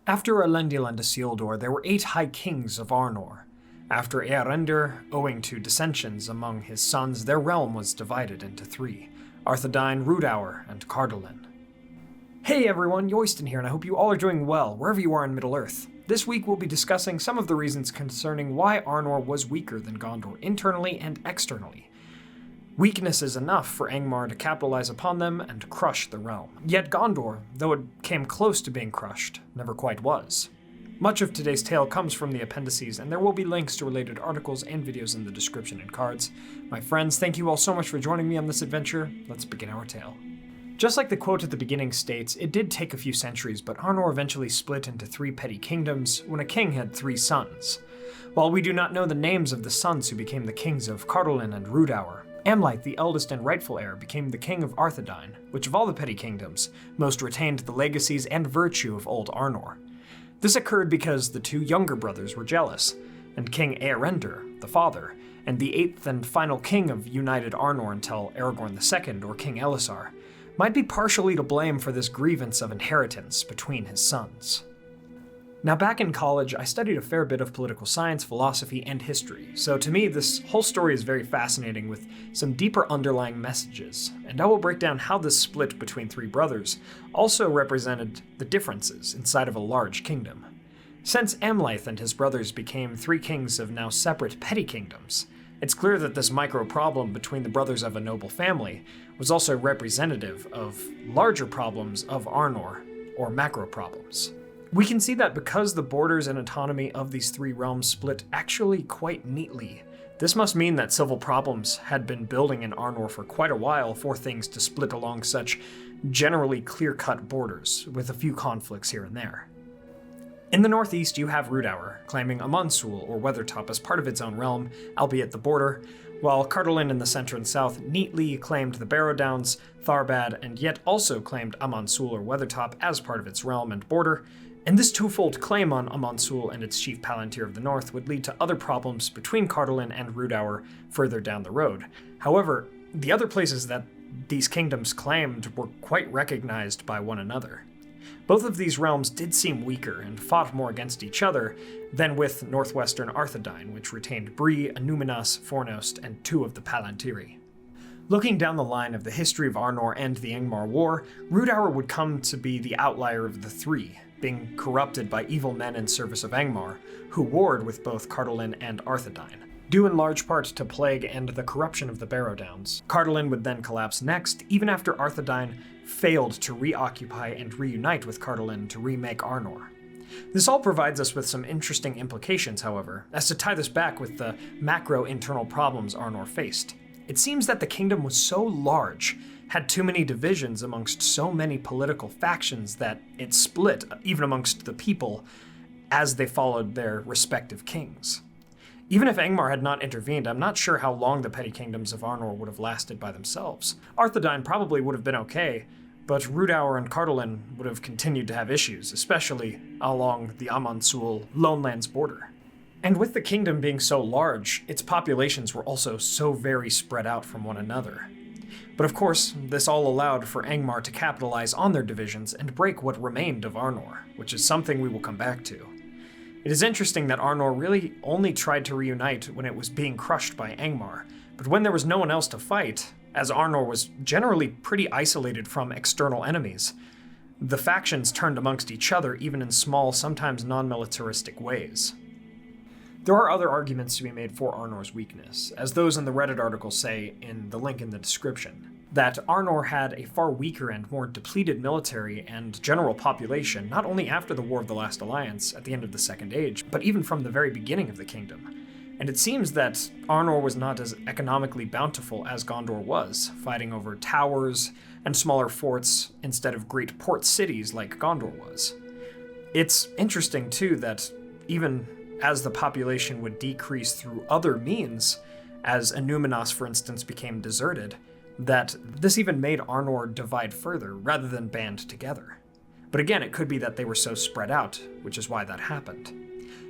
After Elendil and Isildur, there were 8 High Kings of Arnor. After Eärendil, owing to dissensions among his sons, their realm was divided into 3, Arthedain, Rhudaur, and Cardolin. Hey everyone, Yoiston here, and I hope you all are doing well, wherever you are in Middle-earth. This week we'll be discussing some of the reasons concerning why Arnor was weaker than Gondor, internally and externally. Weakness is enough for Angmar to capitalize upon them and crush the realm. Yet Gondor, though it came close to being crushed, never quite was. Much of today's tale comes from the appendices, and there will be links to related articles and videos in the description and cards. My friends, thank you all so much for joining me on this adventure. Let's begin our tale. Just like the quote at the beginning states, it did take a few centuries, but Arnor eventually split into 3 petty kingdoms when a king had 3 sons. While we do not know the names of the sons who became the kings of Cardolin and Rhudaur, Amleth, the eldest and rightful heir, became the king of Arthedain, which of all the petty kingdoms, most retained the legacies and virtue of old Arnor. This occurred because the 2 younger brothers were jealous, and King Eärendil, the father, and the 8th and final king of united Arnor until Aragorn II or King Elisar, might be partially to blame for this grievance of inheritance between his sons. Now back in college, I studied a fair bit of political science, philosophy, and history, so to me this whole story is very fascinating with some deeper underlying messages, and I will break down how this split between 3 brothers also represented the differences inside of a large kingdom. Since Amleth and his brothers became 3 kings of now separate petty kingdoms, it's clear that this micro-problem between the brothers of a noble family was also representative of larger problems of Arnor, or macro-problems. We can see that because the borders and autonomy of these 3 realms split actually quite neatly. This must mean that civil problems had been building in Arnor for quite a while for things to split along such generally clear-cut borders, with a few conflicts here and there. In the northeast, you have Rhudaur, claiming Amansul or Weathertop as part of its own realm, albeit the border, while Cardolin in the center and south neatly claimed the Barrow Downs, Tharbad, and yet also claimed Amansul or Weathertop as part of its realm and border, and this twofold claim on Amansul and its chief palantir of the north would lead to other problems between Cardolin and Rhudaur further down the road. However, the other places that these kingdoms claimed were quite recognized by one another. Both of these realms did seem weaker and fought more against each other than with northwestern Arthedain, which retained Bree, Annúminas, Fornost, and 2 of the Palantiri. Looking down the line of the history of Arnor and the Angmar War, Rhudaur would come to be the outlier of the 3, being corrupted by evil men in service of Angmar, who warred with both Cardolin and Arthedain, due in large part to plague and the corruption of the Barrow Downs. Cardolin would then collapse next, even after Arthedain failed to reoccupy and reunite with Cardolin to remake Arnor. This all provides us with some interesting implications, however, as to tie this back with the macro internal problems Arnor faced. It seems that the kingdom was so large, had too many divisions amongst so many political factions that it split, even amongst the people, as they followed their respective kings. Even if Angmar had not intervened, I'm not sure how long the petty kingdoms of Arnor would have lasted by themselves. Arthedain probably would have been okay, but Rhudaur and Cardolin would have continued to have issues, especially along the Amansul Lonelands border. And with the kingdom being so large, its populations were also so very spread out from one another. But of course, this all allowed for Angmar to capitalize on their divisions and break what remained of Arnor, which is something we will come back to. It is interesting that Arnor really only tried to reunite when it was being crushed by Angmar, but when there was no one else to fight, as Arnor was generally pretty isolated from external enemies, the factions turned amongst each other even in small, sometimes non-militaristic ways. There are other arguments to be made for Arnor's weakness, as those in the Reddit article say in the link in the description, that Arnor had a far weaker and more depleted military and general population, not only after the War of the Last Alliance at the end of the Second Age, but even from the very beginning of the kingdom. And it seems that Arnor was not as economically bountiful as Gondor was, fighting over towers and smaller forts instead of great port cities like Gondor was. It's interesting, too, that even as the population would decrease through other means, as Annúminas, for instance, became deserted, that this even made Arnor divide further rather than band together. But again, it could be that they were so spread out, which is why that happened.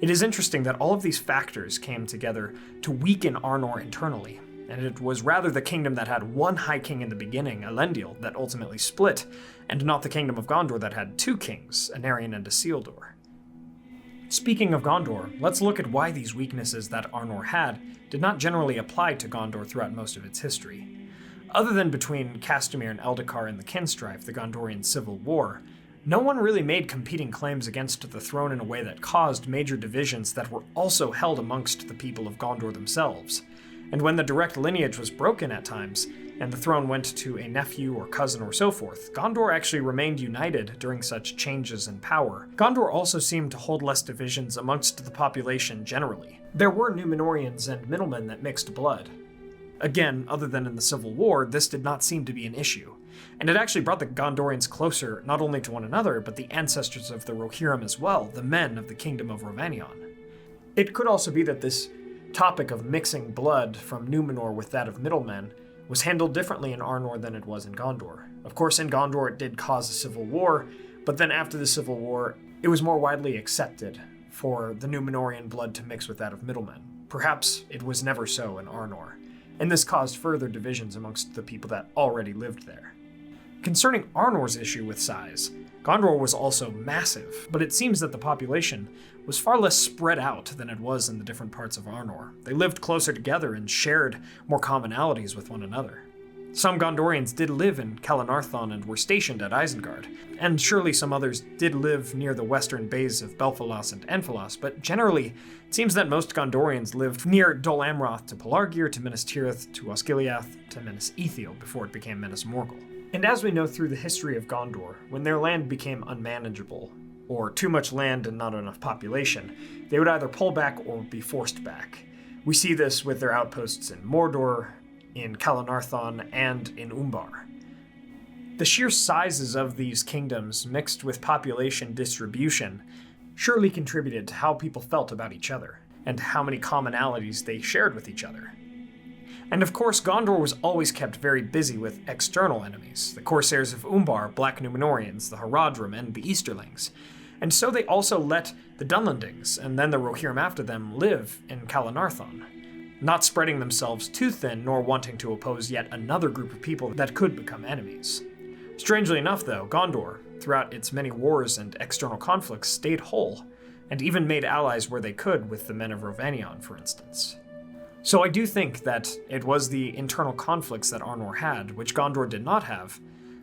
It is interesting that all of these factors came together to weaken Arnor internally, and it was rather the kingdom that had one High King in the beginning, Elendil, that ultimately split, and not the kingdom of Gondor that had two kings, Anarion and Isildur. Speaking of Gondor, let's look at why these weaknesses that Arnor had did not generally apply to Gondor throughout most of its history. Other than between Castamere and Eldacar in the Kin-strife, the Gondorian Civil War, no one really made competing claims against the throne in a way that caused major divisions that were also held amongst the people of Gondor themselves. And when the direct lineage was broken at times, and the throne went to a nephew or cousin or so forth, Gondor actually remained united during such changes in power. Gondor also seemed to hold less divisions amongst the population generally. There were Númenóreans and middlemen that mixed blood. Again, other than in the Civil War, this did not seem to be an issue, and it actually brought the Gondorians closer not only to one another, but the ancestors of the Rohirrim as well, the men of the Kingdom of Rhovanion. It could also be that this topic of mixing blood from Númenor with that of middlemen was handled differently in Arnor than it was in Gondor. Of course, in Gondor it did cause a civil war, but then after the Civil War, it was more widely accepted for the Númenorian blood to mix with that of middlemen. Perhaps it was never so in Arnor, and this caused further divisions amongst the people that already lived there. Concerning Arnor's issue with size, Gondor was also massive, but it seems that the population was far less spread out than it was in the different parts of Arnor. They lived closer together and shared more commonalities with one another. Some Gondorians did live in Calenarthon and were stationed at Isengard, and surely some others did live near the western bays of Belfalas and Enfalas, but generally, it seems that most Gondorians lived near Dol Amroth to Pelargir to Minas Tirith to Osgiliath to Minas Ithil before it became Minas Morgul. And as we know through the history of Gondor, when their land became unmanageable, or too much land and not enough population, they would either pull back or be forced back. We see this with their outposts in Mordor, in Calenarthon, and in Umbar. The sheer sizes of these kingdoms, mixed with population distribution, surely contributed to how people felt about each other, and how many commonalities they shared with each other. And of course, Gondor was always kept very busy with external enemies, the Corsairs of Umbar, Black Númenóreans, the Haradrim, and the Easterlings. And so they also let the Dunlendings, and then the Rohirrim after them, live in Calenarthon, not spreading themselves too thin nor wanting to oppose yet another group of people that could become enemies. Strangely enough, though, Gondor, throughout its many wars and external conflicts, stayed whole, and even made allies where they could with the men of Rhovanion, for instance. So I do think that it was the internal conflicts that Arnor had, which Gondor did not have,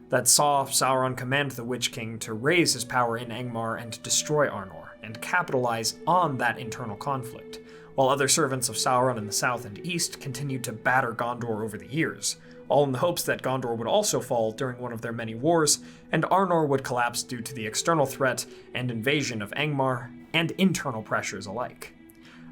that saw Sauron command the Witch King to raise his power in Angmar and destroy Arnor, and capitalize on that internal conflict, while other servants of Sauron in the south and east continued to batter Gondor over the years, all in the hopes that Gondor would also fall during one of their many wars, and Arnor would collapse due to the external threat and invasion of Angmar, and internal pressures alike.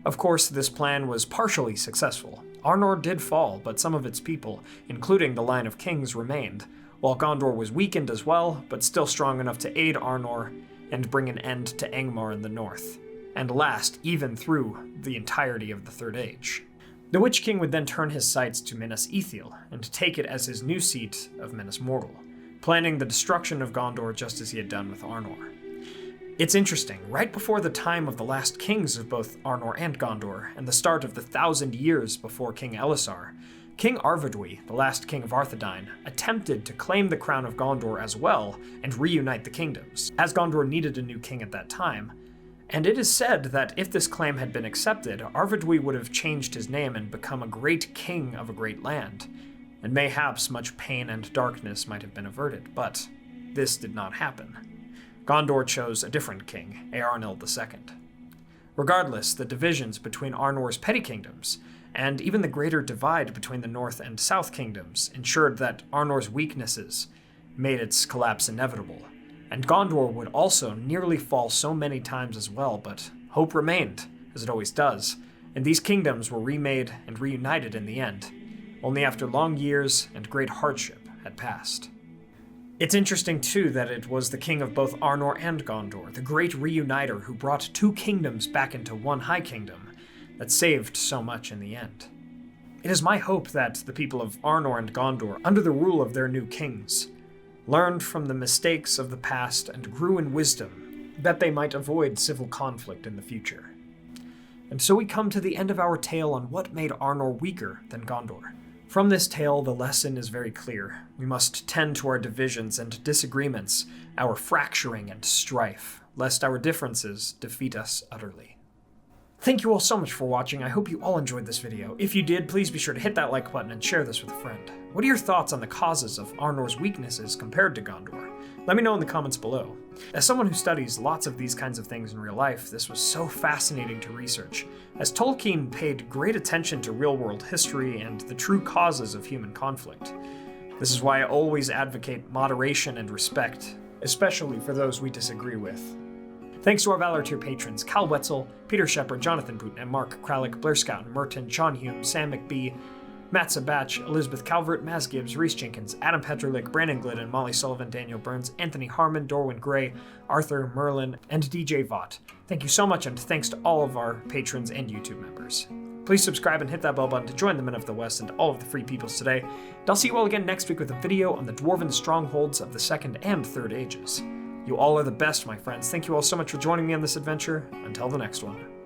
Of course, this plan was partially successful. Arnor did fall, but some of its people, including the line of kings, remained, while Gondor was weakened as well, but still strong enough to aid Arnor and bring an end to Angmar in the north, and last even through the entirety of the Third Age. The Witch King would then turn his sights to Minas Ithil, and take it as his new seat of Minas Morgul, planning the destruction of Gondor just as he had done with Arnor. It's interesting, right before the time of the last kings of both Arnor and Gondor, and the start of the 1,000 years before King Elisar, King Arvedui, the last king of Arthedain, attempted to claim the crown of Gondor as well and reunite the kingdoms, as Gondor needed a new king at that time. And it is said that if this claim had been accepted, Arvedui would have changed his name and become a great king of a great land, and mayhaps much pain and darkness might have been averted, but this did not happen. Gondor chose a different king, Eärnil II. Regardless, the divisions between Arnor's petty kingdoms, and even the greater divide between the north and south kingdoms, ensured that Arnor's weaknesses made its collapse inevitable, and Gondor would also nearly fall so many times as well, but hope remained, as it always does, and these kingdoms were remade and reunited in the end, only after long years and great hardship had passed. It's interesting, too, that it was the king of both Arnor and Gondor, the great reuniter who brought two kingdoms back into one high kingdom, that saved so much in the end. It is my hope that the people of Arnor and Gondor, under the rule of their new kings, learned from the mistakes of the past and grew in wisdom, that they might avoid civil conflict in the future. And so we come to the end of our tale on what made Arnor weaker than Gondor. From this tale, the lesson is very clear. We must tend to our divisions and disagreements, our fracturing and strife, lest our differences defeat us utterly. Thank you all so much for watching. I hope you all enjoyed this video. If you did, please be sure to hit that like button and share this with a friend. What are your thoughts on the causes of Arnor's weaknesses compared to Gondor? Let me know in the comments below. As someone who studies lots of these kinds of things in real life, this was so fascinating to research, as Tolkien paid great attention to real-world history and the true causes of human conflict. This is why I always advocate moderation and respect, especially for those we disagree with. Thanks to our Valor Tier patrons Cal Wetzel, Peter Shepard, Jonathan Putin, and Mark Kralik, Blair Scout, Merton, John Hume, Sam McBee, Matt Sabach, Elizabeth Calvert, Maz Gibbs, Reese Jenkins, Adam Petrolik, Brandon Glidden, Molly Sullivan, Daniel Burns, Anthony Harmon, Dorwin Gray, Arthur, Merlin, and DJ Vaught. Thank you so much, and thanks to all of our patrons and YouTube members. Please subscribe and hit that bell button to join the Men of the West and all of the Free Peoples today. And I'll see you all again next week with a video on the Dwarven strongholds of the Second and Third Ages. You all are the best, my friends. Thank you all so much for joining me on this adventure. Until the next one.